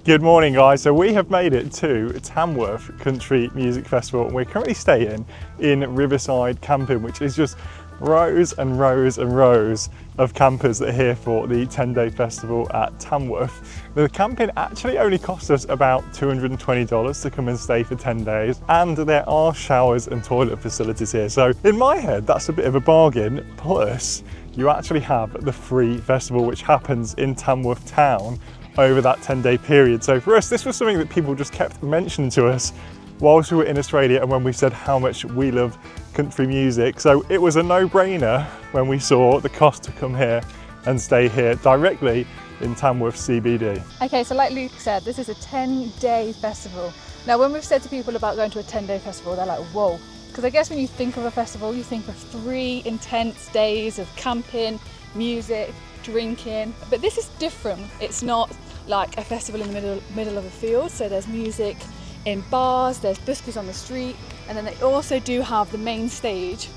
Good morning guys, so we have made it to Tamworth Country Music Festival and we're currently staying in Riverside camping, which is just rows and rows and rows of campers that are here for the 10-day festival at Tamworth. The camping actually only cost us about $220 to come and stay for 10 days, and there are showers and toilet facilities here. So in my head, that's a bit of a bargain, plus you actually have the free festival which happens in Tamworth town over that 10-day period. So for us, this was something that people just kept mentioning to us whilst we were in Australia and when we said how much we love country music. So it was a no-brainer when we saw the cost to come here and stay here directly in Tamworth CBD. Okay, so like Luke said, this is a 10-day festival. Now when we've said to people about going to a 10-day festival, they're like, whoa. Because I guess when you think of a festival, you think of 3 intense days of camping, music, drinking, but this is different. It's not like a festival in the middle of a field, so there's music in bars, there's buskers on the street, and then they also do have the main stage,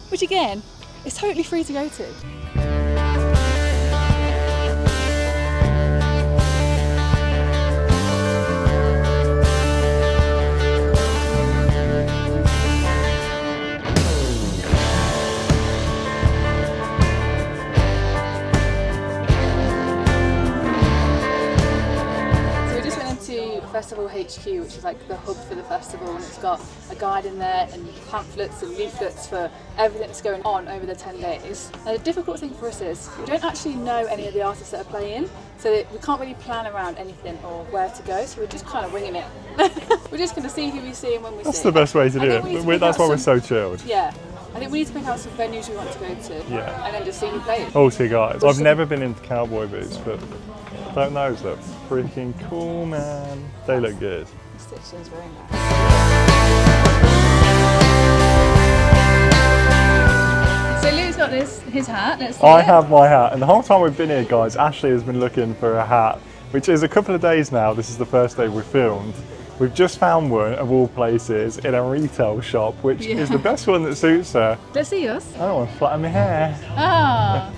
which again is totally free to go to. Festival HQ, which is like the hub for the festival, and it's got a guide in there and pamphlets and leaflets for everything that's going on over the 10 days. Now, the difficult thing for us is we don't actually know any of the artists that are playing, so that we can't really plan around anything or where to go, so we're just kind of winging it. We're just going to see who we see and when we see. That's the best way to do it. That's why we're so chilled. Yeah. I think we need to pick out some venues we want to go to, yeah, and then just see who plays. Also guys, I've never been into cowboy boots, but don't those look freaking cool, man. They look good. The stitching's very nice. So Lou's got his hat. Let's see I have my hat, and the whole time we've been here, guys, Ashley has been looking for a hat, which is a couple of days now. This is the first day we filmed. We've just found one, of all places, in a retail shop, which is the best one that suits her. Let's see yours. I don't want to flatten my hair. Ah,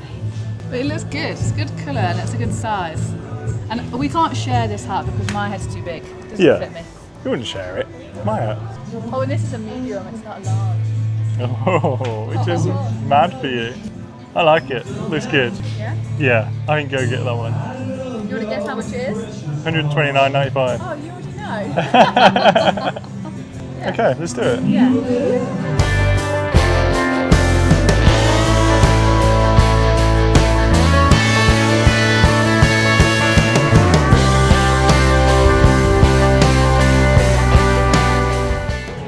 but it looks good. It's a good colour and it's a good size. And we can't share this hat because my head's too big. It doesn't fit me. You wouldn't share it. My hat. Oh, and this is a medium. It's not a large. Oh, which is mad for you. I like it. Looks good. Yeah? Yeah, I think go get that one. You want to guess how much it is? $129.95. Oh, you already know. Yeah. Okay, let's do it. Yeah.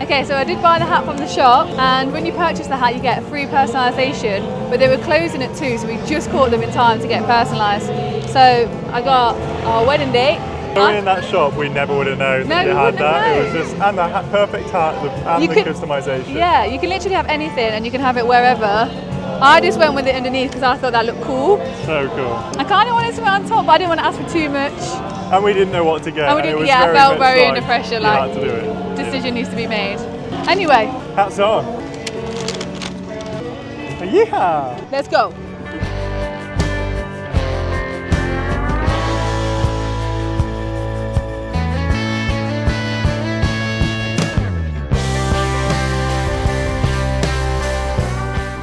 Okay, so I did buy the hat from the shop, and when you purchase the hat you get free personalisation, but they were closing at 2, so we just caught them in time to get personalised. So I got our wedding date. Going in that shop, we never would have known that they had that. It was just, and the perfect hat and the customisation. Yeah, you can literally have anything and you can have it wherever. I just went with it underneath because I thought that looked cool. So cool. I kind of wanted something on top, but I didn't want to ask for too much. And we didn't know what to get. And we didn't, yeah, I felt very under pressure, like, had to do it. Decision needs to be made. Anyway. Hats on. Yeah. Let's go.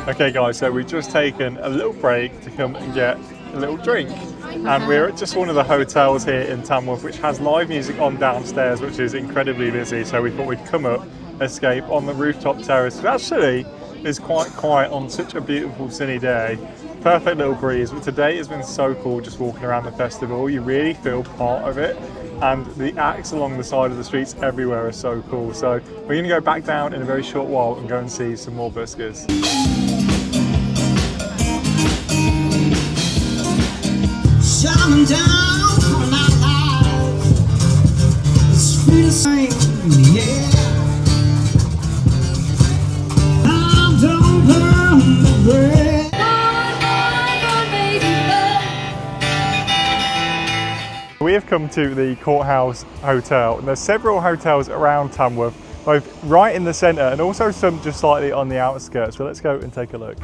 Okay guys, so we've just taken a little break to come and get a little drink. And we're at just one of the hotels here in Tamworth, which has live music on downstairs, which is incredibly busy. So we thought we'd come up, escape on the rooftop terrace. It actually is quite quiet on such a beautiful sunny day. Perfect little breeze, but today has been so cool just walking around the festival. You really feel part of it. And the acts along the side of the streets everywhere are so cool. So we're going to go back down in a very short while and go and see some more buskers. Shining down on our lives, it's free to sing, yeah. I don't burn the bread. We have come to the Courthouse Hotel, and there's several hotels around Tamworth, both right in the centre and also some just slightly on the outskirts. So let's go and take a look.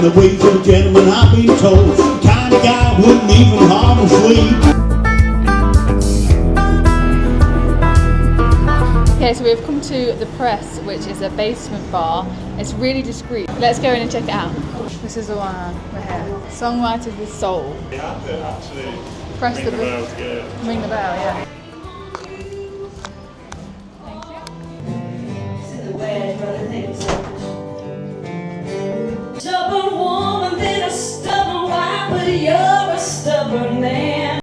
the ways of a gentleman, I've been told. The kind of guy wouldn't even harm a flea. Okay, so we've come to the Press, which is a basement bar. It's really discreet. Let's go in and check it out. This is the one right here. Songwriters with Soul. You have to actually Press ring the the bell to get it. Ring the bell, yeah. Stubborn woman, then a stubborn wife, but you're a stubborn man.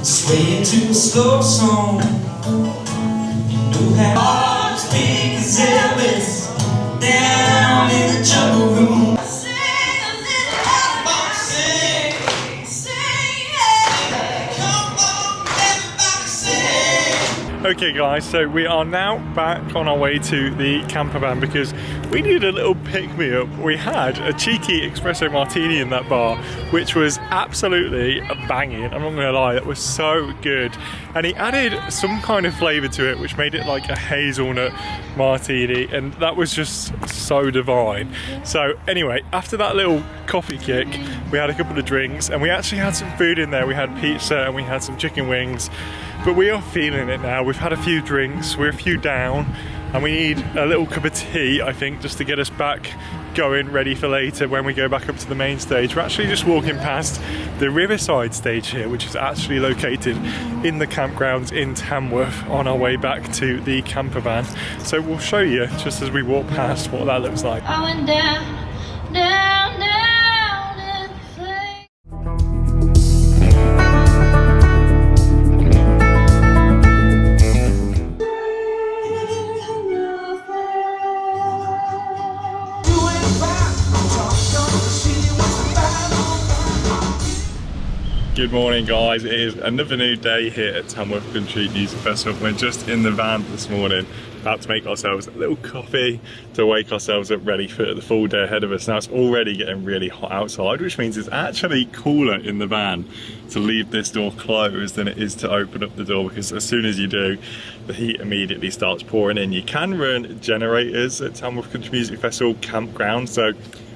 Swaying to a slow song. You have hearts big as Elvis down in the jungle room. Sing a little lullaby. Sing, Sing it. come on, everybody sing. Okay guys, so we are now back on our way to the camper van because we needed a little pick-me-up. We had a cheeky espresso martini in that bar, which was absolutely banging. I'm not gonna lie, that was so good. And he added some kind of flavour to it, which made it like a hazelnut martini, and that was just so divine. So anyway, after that little coffee kick, we had a couple of drinks, and we actually had some food in there. We had pizza and we had some chicken wings. But we are feeling it now. We've had a few drinks, we're a few down, and we need a little cup of tea, I think, just to get us back going, ready for later when we go back up to the main stage. We're actually just walking past the Riverside Stage here, which is actually located in the campgrounds in Tamworth, on our way back to the camper van. So we'll show you, just as we walk past, what that looks like. I went down, down, down in the flames. Good morning guys, it is another new day here at Tamworth Country Music Festival. We're just in the van this morning, about to make ourselves a little coffee to wake ourselves up ready for the full day ahead of us. Now it's already getting really hot outside, which means it's actually cooler in the van to leave this door closed than it is to open up the door, because as soon as you do, the heat immediately starts pouring in. You can run generators at Tamworth Country Music Festival campground, so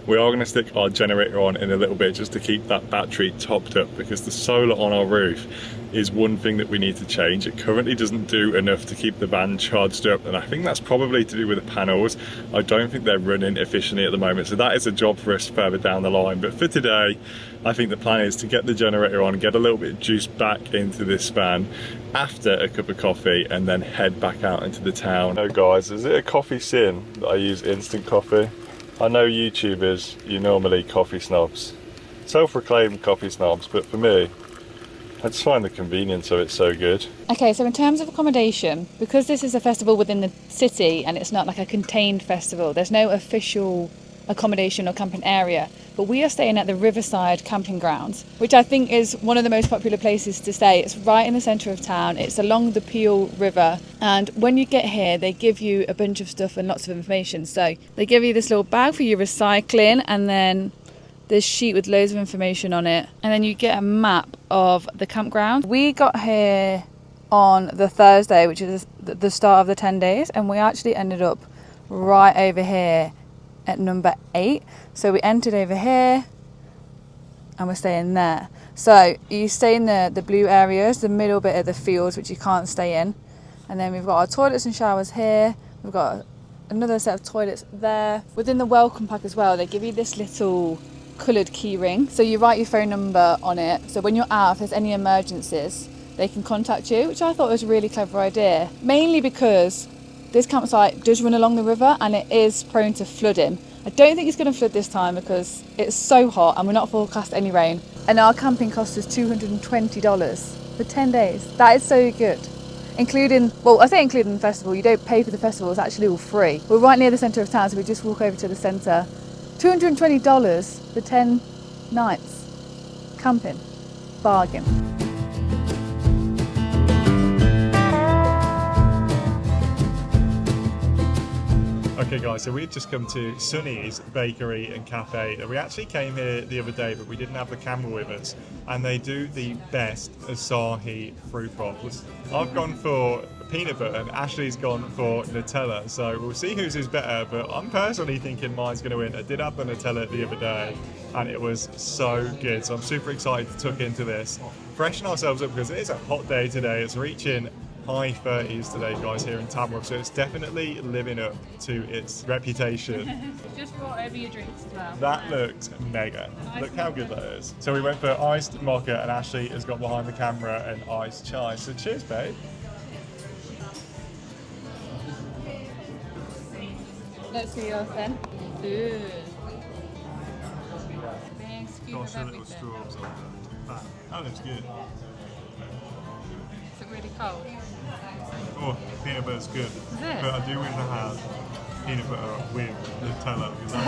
we are going to stick our generator on in a little bit just to keep that battery topped up, because the solar on our roof is one thing that we need to change. It currently doesn't do enough to keep the van charged up, and I think that's probably to do with the panels. I don't think they're running efficiently at the moment, so that is a job for us further down the line. But for today, I think the plan is to get the generator on, get a little bit of juice back into this van after a cup of coffee, and then head back out into the town. Oh guys, is it a coffee sin that I use instant coffee? I know YouTubers, you're normally coffee snobs, self-proclaimed coffee snobs, but for me, I just find the convenience of it so good. Okay, so in terms of accommodation, because this is a festival within the city and it's not like a contained festival, there's no official accommodation or camping area, but we are staying at the Riverside camping grounds, which I think is one of the most popular places to stay. It's right in the centre of town, it's along the Peel River, and when you get here they give you a bunch of stuff and lots of information. So they give you this little bag for your recycling, and then this sheet with loads of information on it, and then you get a map of the campground. We got here on the Thursday, which is the start of the 10 days, and we actually ended up right over here at number 8. So we entered over here and we're staying there. So you stay in the blue areas, the middle bit of the fields, which you can't stay in, and then we've got our toilets and showers here. We've got another set of toilets there. Within the welcome pack as well, they give you this little coloured key ring, so you write your phone number on it, so when you're out, if there's any emergencies, they can contact you, which I thought was a really clever idea, mainly because this campsite does run along the river and it is prone to flooding. I don't think it's going to flood this time because it's so hot and we're not forecast any rain. And our camping cost us $220 for 10 days. That is so good. Including, well, I say including the festival, you don't pay for the festival, it's actually all free. We're right near the centre of town, so we just walk over to the centre. $220 for 10 nights. Camping. Bargain. Okay guys, so we've just come to Sonny's Bakery and Cafe. We actually came here the other day, but we didn't have the camera with us. And they do the best Asahi fruit pops. I've gone for peanut butter and Ashley's gone for Nutella. So we'll see whose is better, but I'm personally thinking mine's gonna win. I did have the Nutella the other day and it was so good. So I'm super excited to tuck into this. Freshen ourselves up because it is a hot day today. It's reaching high 30s today, guys, here in Tamworth, so it's definitely living up to its reputation. Just brought over your drinks as well. That looks mega. Look how good that is. So we went for iced mocha and Ashley has got behind the camera and iced chai. So cheers, babe. Let's see yours then. Ooh. Big scoop Gosh, of a little everything. straws on that. That looks good. Is it really cold? Oh, peanut butter's good. Is it? But I do wish I had peanut butter with Nutella because that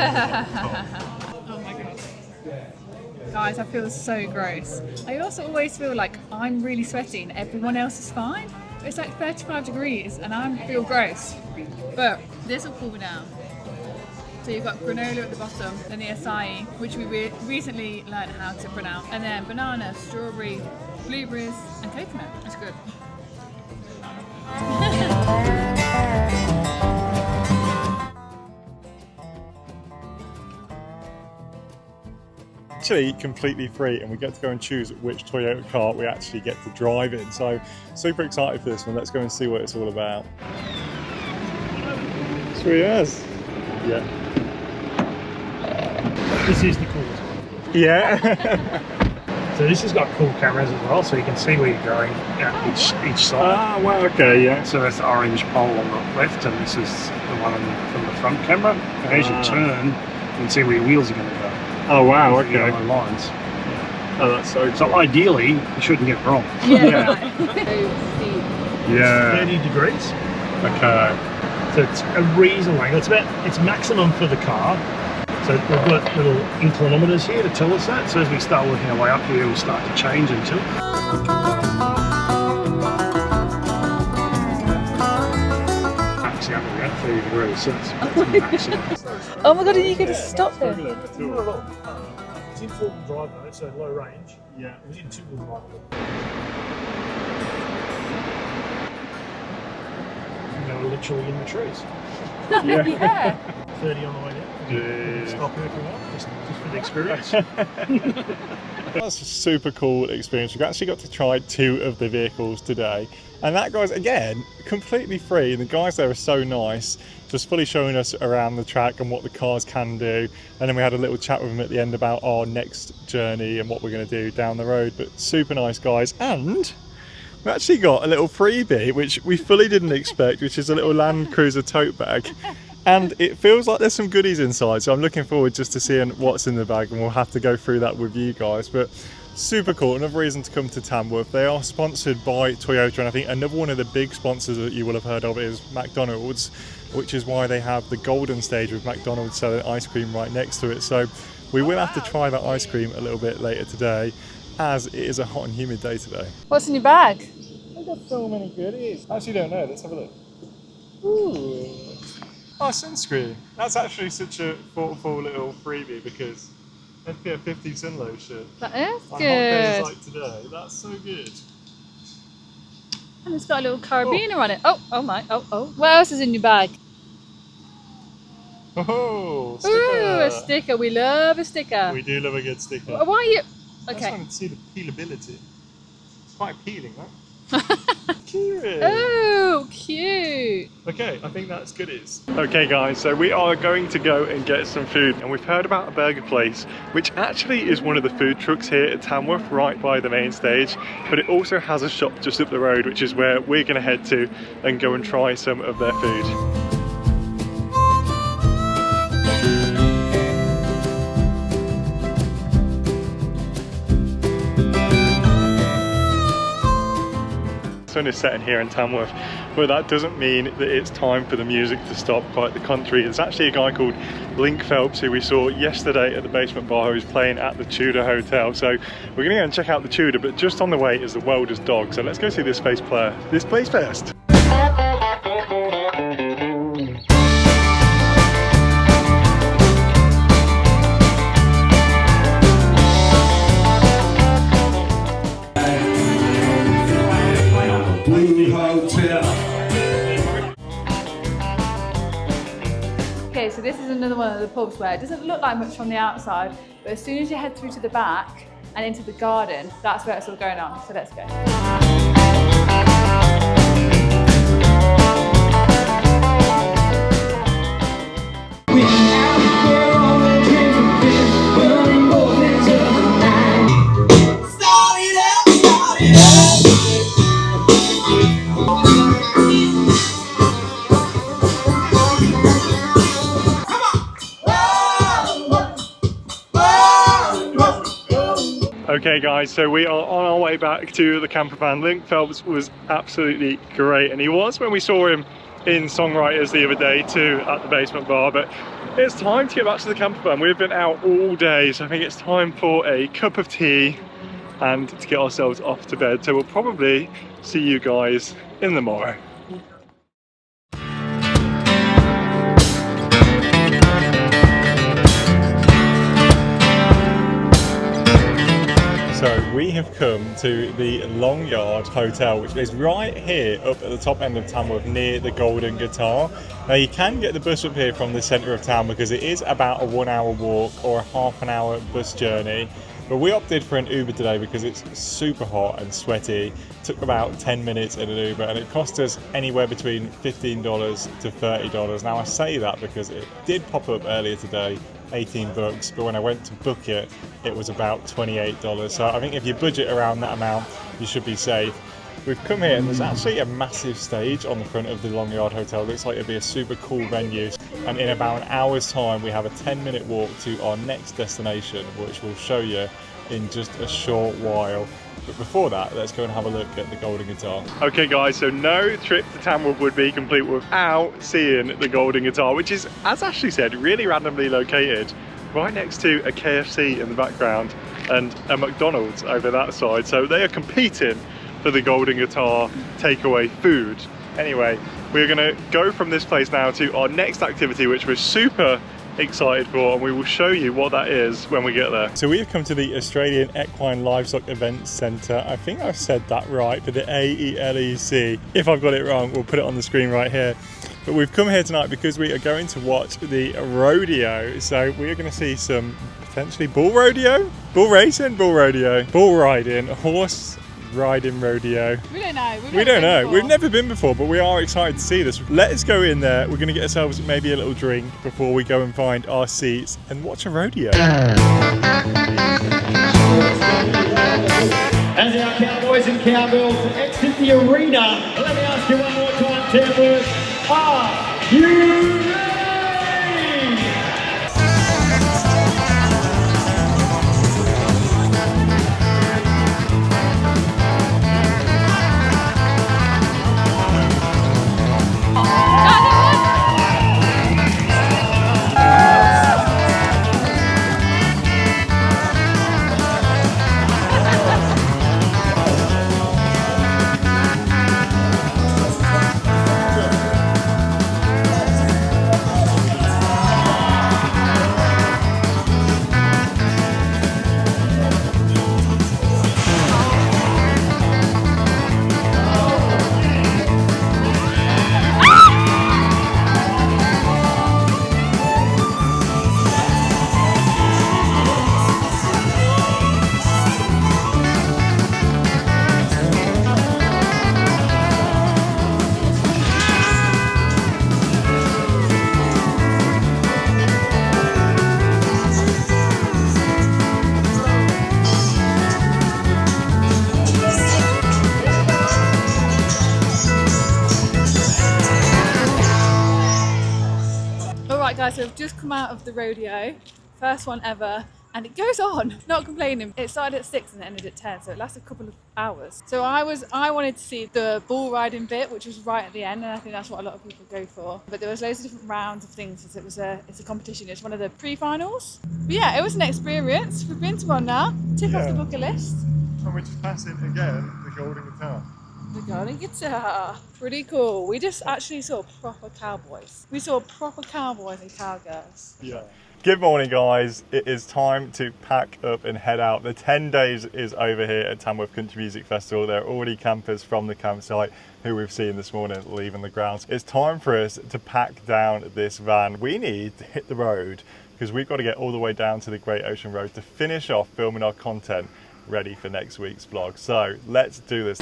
would be top. Oh my god. Guys, I feel so gross. I also always feel like I'm really sweaty and everyone else is fine. It's like 35 degrees and I feel gross. But this will cool me down. So you've got granola at the bottom, then the acai, which we recently learned how to pronounce, and then banana, strawberry, blueberries, and coconut. It's good. Actually completely free and we get to go and choose which Toyota car we actually get to drive in. So super excited for this one. Let's go and see what it's all about. Sweet as. Yeah. This is the coolest one. Yeah. So this has got cool cameras as well, so you can see where you're going at each side. Ah, well, okay, yeah. So that's the orange pole on the left, and this is the one from the front camera. And as you turn, you can see where your wheels are going to go. Oh, wow, The okay. yellow lines. Oh, that's so cool. So ideally, you shouldn't get it wrong. Yeah. Yeah. 30 degrees. Okay. So it's a reasonable angle. It's maximum for the car. So we've got little inclinometers here to tell us that. So as we start working our way up here, we'll start to change and tilt. Maxing out at 30 degrees, so that's maximum. Oh my god, are you going to stop there? It's in four-wheel drive though, so low range. Yeah. It was in two-wheel drive. And they were literally in the trees. Yeah. Yeah. 30 on the way down. Yeah. Stop here if you want, just for the experience. That's a super cool experience. We've actually got to try 2 of the vehicles today. And that guy's, again, completely free. And the guys there are so nice, just fully showing us around the track and what the cars can do. And then we had a little chat with them at the end about our next journey and what we're going to do down the road. But super nice guys. And we actually got a little freebie, which we fully didn't expect, which is a little Land Cruiser tote bag. And it feels like there's some goodies inside, so I'm looking forward just to seeing what's in the bag, and we'll have to go through that with you guys. But super cool, another reason to come to Tamworth. They are sponsored by Toyota, and I think another one of the big sponsors that you will have heard of is McDonald's, which is why they have the golden stage with McDonald's selling ice cream right next to it. So we will have to try that ice cream a little bit later today, as it is a hot and humid day today. What's in your bag? I've got so many goodies. I actually don't know, let's have a look. Ooh. Oh, sunscreen. That's actually such a thoughtful little freebie because SPF 50 sun lotion That is on hot good. days like today. That's so good. And it's got a little carabiner on it. Oh my, oh. What else is in your bag? Oh, sticker. Ooh, a sticker. We love a sticker. We do love a good sticker. Why are you? I just Okay. wanted to see the peelability. It's quite appealing, right? Cute. Oh, cute. Okay, I think that's goodies. Okay guys, so we are going to go and get some food, and we've heard about a burger place which actually is one of the food trucks here at Tamworth, right by the main stage, but it also has a shop just up the road, which is where we're going to head to and go and try some of their food. sun is setting here in Tamworth, but that doesn't mean that it's time for the music to stop. Quite the contrary. It's actually a guy called Link Phelps who we saw yesterday at the basement bar who's playing at the Tudor Hotel. So we're gonna go and check out the Tudor, but just on the way is the Welders Dog. So let's go see this bass player. This plays first. Okay, so this is another one of the pubs where it doesn't look like much from the outside, but as soon as you head through to the back and into the garden, that's where it's all going on. So let's go. Okay guys, so we are on our way back to the camper van. Link Phelps was absolutely great, and he was when we saw him in Songwriters the other day too at the basement bar, but it's time to get back to the camper van. We've been out all day, so I think it's time for a cup of tea and to get ourselves off to bed. So we'll probably see you guys in the morrow. So we have come to the Long Yard Hotel, which is right here up at the top end of Tamworth near the Golden Guitar. Now you can get the bus up here from the centre of town because it is about a 1 hour walk or a half an hour bus journey. But we opted for an Uber today because it's super hot and sweaty. It took about 10 minutes in an Uber and it cost us anywhere between $15 to $30. Now I say that because it did pop up earlier today, 18 bucks, but when I went to book it, it was about $28. So I think if you budget around that amount, you should be safe. We've come here and there's actually a massive stage on the front of the Long Yard Hotel. Looks like it'd be a super cool venue. And in about an hour's time, we have a 10-minute walk to our next destination, which we'll show you in just a short while. But before that, let's go and have a look at the Golden Guitar. Okay guys, so no trip to Tamworth would be complete without seeing the Golden Guitar, which is, as Ashley said, really randomly located right next to a KFC in the background and a McDonald's over that side. So they are competing for the Golden Guitar takeaway food. Anyway, we're gonna go from this place now to our next activity, which we're super excited for, and we will show you what that is when we get there. So we have come to the Australian Equine Livestock Events Centre. I think I've said that right, for the AELEC. If I've got it wrong, we'll put it on the screen right here. But we've come here tonight because we are going to watch the rodeo. So we are going to see some potentially bull rodeo, bull racing, bull rodeo, bull riding, horse riding rodeo. We don't know. We don't know. We've never been before, but we are excited to see this. Let's go in there. We're going to get ourselves maybe a little drink before we go and find our seats and watch a rodeo. As our cowboys and cowgirls exit the arena, let me ask you one more time, Tamworth, are you ready? Alright guys, so we've just come out of the rodeo, first one ever, And it goes on, not complaining. It started at 6 and it ended at 10, so it lasted a couple of hours. So I wanted to see the bull riding bit, which was right at the end, and I think that's what a lot of people go for. But there was loads of different rounds of things, because it's a competition. It's one of the pre-finals. But yeah, it was an experience. We've been to one now. Tick off the bucket list. And we're just passing again the golden guitar. The golden guitar. Pretty cool. We just actually saw proper cowboys. We saw proper cowboys and cowgirls. Yeah. Good morning, guys. It is time to pack up and head out. The 10 days is over here at Tamworth Country Music Festival. There are already campers from the campsite who we've seen this morning leaving the grounds. It's time for us to pack down this van. We need to hit the road because we've got to get all the way down to the Great Ocean Road to finish off filming our content ready for next week's vlog. So let's do this.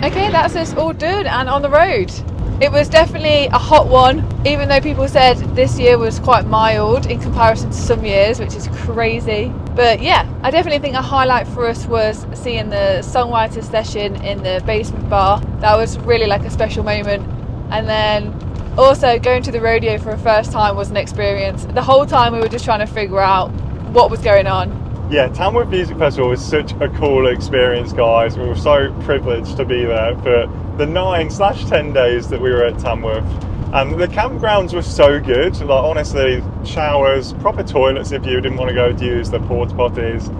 Okay, that's us all done and on the road. It was definitely a hot one, even though people said this year was quite mild in comparison to some years, which is crazy. But yeah, I definitely think a highlight for us was seeing the songwriter session in the basement bar. That was really like a special moment. And then also going to the rodeo for a first time was an experience. The whole time we were just trying to figure out what was going on. Yeah, Tamworth Music Festival was such a cool experience, guys. We were so privileged to be there for the 9/10 days that we were at Tamworth. And the campgrounds were so good. Like, honestly, showers, proper toilets if you didn't want to go to use the porta potties.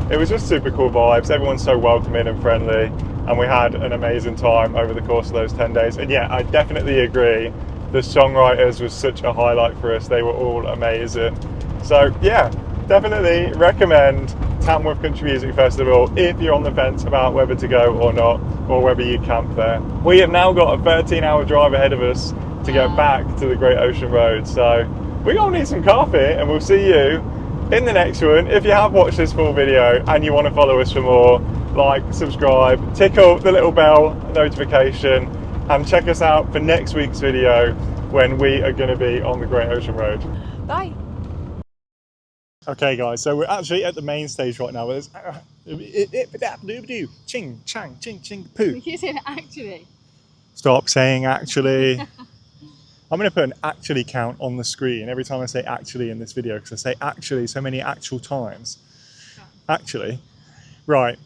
It was just super cool vibes. Everyone's so welcoming and friendly. And we had an amazing time over the course of those 10 days. And yeah, I definitely agree. The songwriters was such a highlight for us. They were all amazing. So yeah, definitely recommend Tamworth Country Music Festival if you're on the fence about whether to go or not, or whether you camp there. We have now got a 13-hour drive ahead of us to get back to the Great Ocean Road, so we're gonna need some coffee, and we'll see you in the next one. If you have watched this full video and you want to follow us for more, like, subscribe, tickle the little bell notification, and check us out for next week's video when we are going to be on the Great Ocean Road. Bye. Okay guys, so we're actually at the main stage right now. There's ching, chang, ching, ching, poo. You said actually. Stop saying actually. I'm going to put an actually count on the screen every time I say actually in this video, because I say actually so many actual times. Actually. Right,